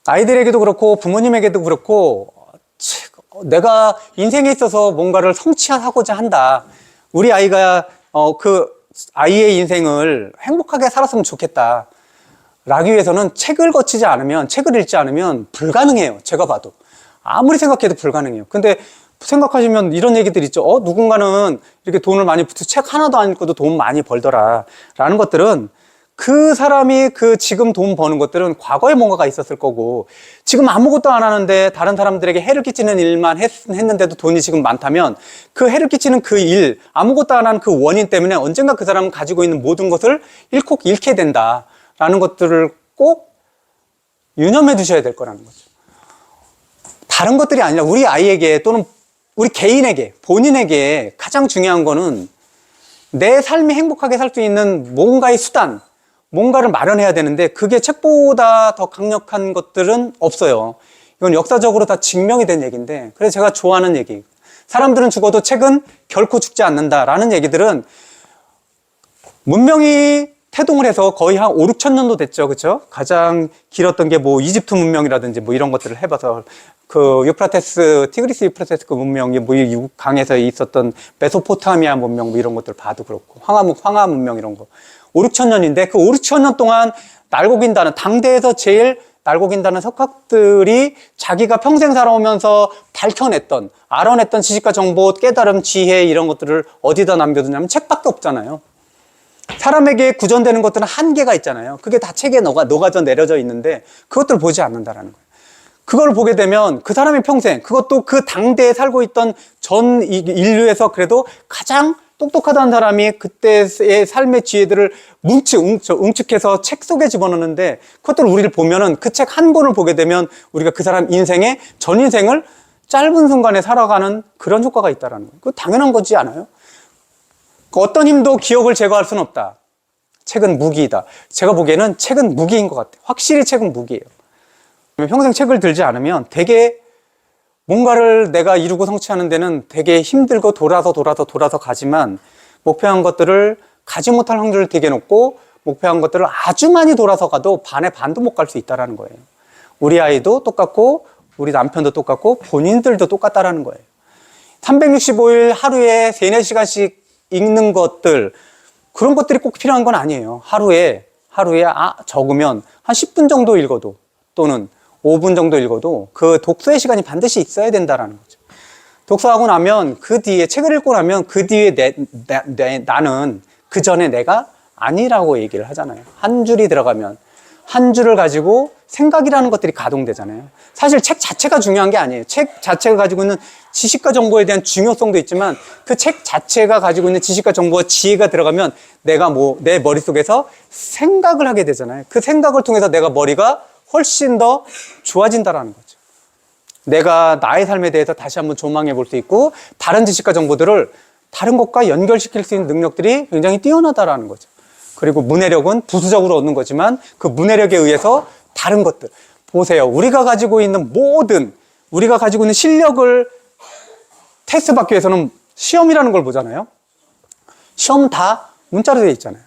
아이들에게도 그렇고 부모님에게도 그렇고 내가 인생에 있어서 뭔가를 성취하고자 한다. 우리 아이가 그 아이의 인생을 행복하게 살았으면 좋겠다. 라기 위해서는 책을 거치지 않으면, 책을 읽지 않으면 불가능해요. 제가 봐도. 아무리 생각해도 불가능해요. 근데 생각하시면 이런 얘기들 있죠. 누군가는 이렇게 돈을 많이 붙여 책 하나도 안 읽고도 돈 많이 벌더라. 라는 것들은 그 사람이 그 지금 돈 버는 것들은 과거에 뭔가가 있었을 거고 지금 아무것도 안 하는데 다른 사람들에게 해를 끼치는 일만 했는데도 돈이 지금 많다면 그 해를 끼치는 그 일, 아무것도 안 하는 그 원인 때문에 언젠가 그 사람은 가지고 있는 모든 것을 잃게 된다라는 것들을 꼭 유념해 두셔야 될 거라는 거죠. 다른 것들이 아니라 우리 아이에게 또는 우리 개인에게, 본인에게 가장 중요한 거는 내 삶이 행복하게 살 수 있는 뭔가의 수단, 뭔가를 마련해야 되는데 그게 책보다 더 강력한 것들은 없어요. 이건 역사적으로 다 증명이 된 얘기인데 그래서 제가 좋아하는 얘기. 사람들은 죽어도 책은 결코 죽지 않는다라는 얘기들은 문명이 태동을 해서 거의 한 5, 6천 년도 됐죠. 그렇죠? 가장 길었던 게 뭐 이집트 문명이라든지 뭐 이런 것들을 해봐서 그 티그리스 유프라테스 그 문명이 뭐 이 강에서 있었던 메소포타미아 문명 뭐 이런 것들 봐도 그렇고 황하 문명 이런 거 5, 6천 년인데 그 5, 6천 년 동안 날고긴다는 당대에서 제일 날고긴다는 석학들이 자기가 평생 살아오면서 밝혀냈던 알아냈던 지식과 정보, 깨달음, 지혜 이런 것들을 어디다 남겨두냐면 책밖에 없잖아요. 사람에게 구전되는 것들은 한계가 있잖아요. 그게 다 책에 녹아져 내려져 있는데 그것들을 보지 않는다라는 거예요. 그걸 보게 되면 그 사람의 평생, 그것도 그 당대에 살고 있던 전 인류에서 그래도 가장 똑똑하다는 사람이 그때의 삶의 지혜들을 응축해서 책 속에 집어넣는데 그것들을 우리를 보면은 그 책 한 권을 보게 되면 우리가 그 사람 인생의 전 인생을 짧은 순간에 살아가는 그런 효과가 있다는 거예요. 그거 당연한 거지 않아요? 어떤 힘도 기억을 제거할 수는 없다. 책은 무기이다. 제가 보기에는 책은 무기인 것 같아요. 확실히 책은 무기예요. 평생 책을 들지 않으면 되게 뭔가를 내가 이루고 성취하는 데는 되게 힘들고 돌아서 가지만 목표한 것들을 가지 못할 확률을 되게 높고 목표한 것들을 아주 많이 돌아서 가도 반의 반도 못 갈 수 있다는 거예요. 우리 아이도 똑같고 우리 남편도 똑같고 본인들도 똑같다라는 거예요. 365일 하루에 3, 4시간씩 읽는 것들 그런 것들이 꼭 필요한 건 아니에요. 하루에 적으면 한 10분 정도 읽어도 또는 5분 정도 읽어도 그 독서의 시간이 반드시 있어야 된다라는 거죠. 독서하고 나면 그 뒤에 책을 읽고 나면 그 뒤에 나는 그 전에 내가 아니라고 얘기를 하잖아요. 한 줄이 들어가면 한 줄을 가지고 생각이라는 것들이 가동되잖아요. 사실 책 자체가 중요한 게 아니에요. 책 자체가 가지고 있는 지식과 정보에 대한 중요성도 있지만 그 책 자체가 가지고 있는 지식과 정보와 지혜가 들어가면 내가 내 머릿속에서 생각을 하게 되잖아요. 그 생각을 통해서 내가 머리가 훨씬 더 좋아진다라는 거죠. 내가 나의 삶에 대해서 다시 한번 조망해 볼 수 있고 다른 지식과 정보들을 다른 것과 연결시킬 수 있는 능력들이 굉장히 뛰어나다라는 거죠. 그리고 문해력은 부수적으로 얻는 거지만 그 문해력에 의해서 다른 것들 보세요. 우리가 가지고 있는 실력을 테스트 받기 위해서는 시험이라는 걸 보잖아요. 시험 다 문자로 되어 있잖아요.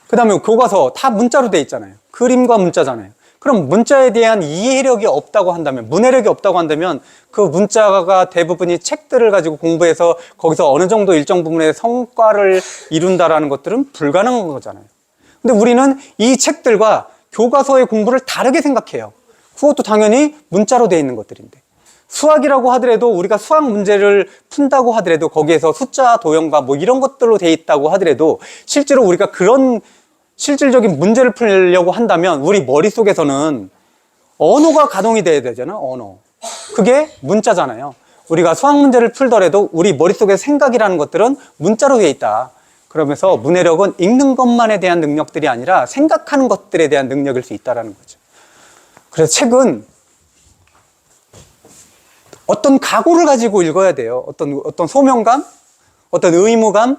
그 다음에 교과서 다 문자로 되어 있잖아요. 그림과 문자잖아요. 그럼 문자에 대한 이해력이 없다고 한다면, 문해력이 없다고 한다면 그 문자가 대부분이 책들을 가지고 공부해서 거기서 어느 정도 일정 부분의 성과를 이룬다라는 것들은 불가능한 거잖아요. 근데 우리는 이 책들과 교과서의 공부를 다르게 생각해요. 그것도 당연히 문자로 되어 있는 것들인데. 수학이라고 하더라도 우리가 수학 문제를 푼다고 하더라도 거기에서 숫자, 도형과 뭐 이런 것들로 되어 있다고 하더라도 실제로 우리가 그런 실질적인 문제를 풀려고 한다면 우리 머릿속에서는 언어가 가동이 돼야 되잖아. 언어. 그게 문자잖아요. 우리가 수학 문제를 풀더라도 우리 머릿속에 생각이라는 것들은 문자로 되어 있다. 그러면서 문해력은 읽는 것만에 대한 능력들이 아니라 생각하는 것들에 대한 능력일 수 있다는 거죠. 그래서 책은 어떤 각오를 가지고 읽어야 돼요. 어떤 소명감, 어떤 의무감,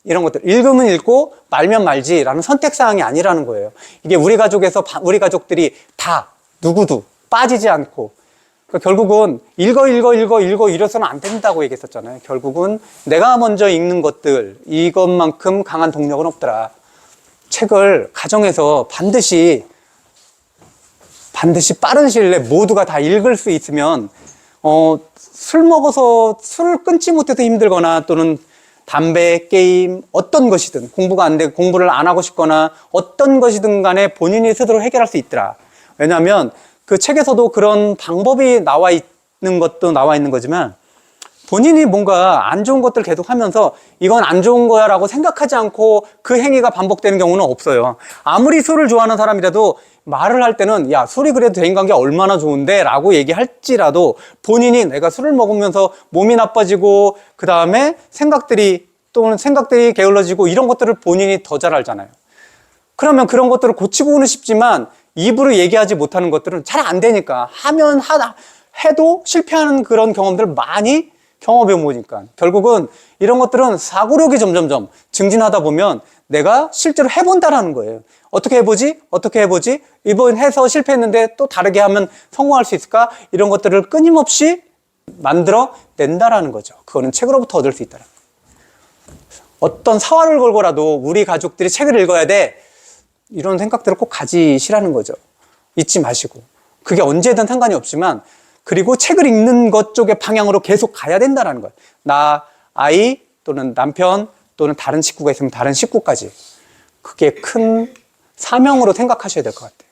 이런 것들. 읽으면 읽고 말면 말지라는 선택사항이 아니라는 거예요. 이게 우리 가족들이 다 누구도 빠지지 않고 그러니까 결국은 읽어 이래서는 안 된다고 얘기했었잖아요. 결국은 내가 먼저 읽는 것들 이것만큼 강한 동력은 없더라. 책을 가정에서 반드시 반드시 빠른 시일 내 모두가 다 읽을 수 있으면, 술 먹어서 술을 끊지 못해서 힘들거나 또는 담배, 게임, 어떤 것이든 공부가 안 되고 공부를 안 하고 싶거나 어떤 것이든 간에 본인이 스스로 해결할 수 있더라. 왜냐하면 그 책에서도 그런 방법이 나와 있는 것도 나와 있는 거지만 본인이 뭔가 안 좋은 것들 계속 하면서 이건 안 좋은 거야 라고 생각하지 않고 그 행위가 반복되는 경우는 없어요. 아무리 술을 좋아하는 사람이라도 말을 할 때는 야, 술이 그래도 대인관계 얼마나 좋은데 라고 얘기할지라도 본인이 내가 술을 먹으면서 몸이 나빠지고 그 다음에 생각들이 게을러지고 이런 것들을 본인이 더 잘 알잖아요. 그러면 그런 것들을 고치고는 싶지만 입으로 얘기하지 못하는 것들은 잘 안 되니까 해도 실패하는 그런 경험들을 많이 경험해 보니까 결국은 이런 것들은 사고력이 점점점 증진하다 보면 내가 실제로 해본다라는 거예요. 어떻게 해보지? 어떻게 해보지? 이번 해서 실패했는데 또 다르게 하면 성공할 수 있을까? 이런 것들을 끊임없이 만들어 낸다라는 거죠. 그거는 책으로부터 얻을 수 있다는 거예요. 어떤 사활을 걸고라도 우리 가족들이 책을 읽어야 돼. 이런 생각들을 꼭 가지시라는 거죠. 잊지 마시고. 그게 언제든 상관이 없지만 그리고 책을 읽는 것 쪽의 방향으로 계속 가야 된다는 거예요. 나, 아이 또는 남편 또는 다른 식구가 있으면 다른 식구까지. 그게 큰 사명으로 생각하셔야 될 것 같아요.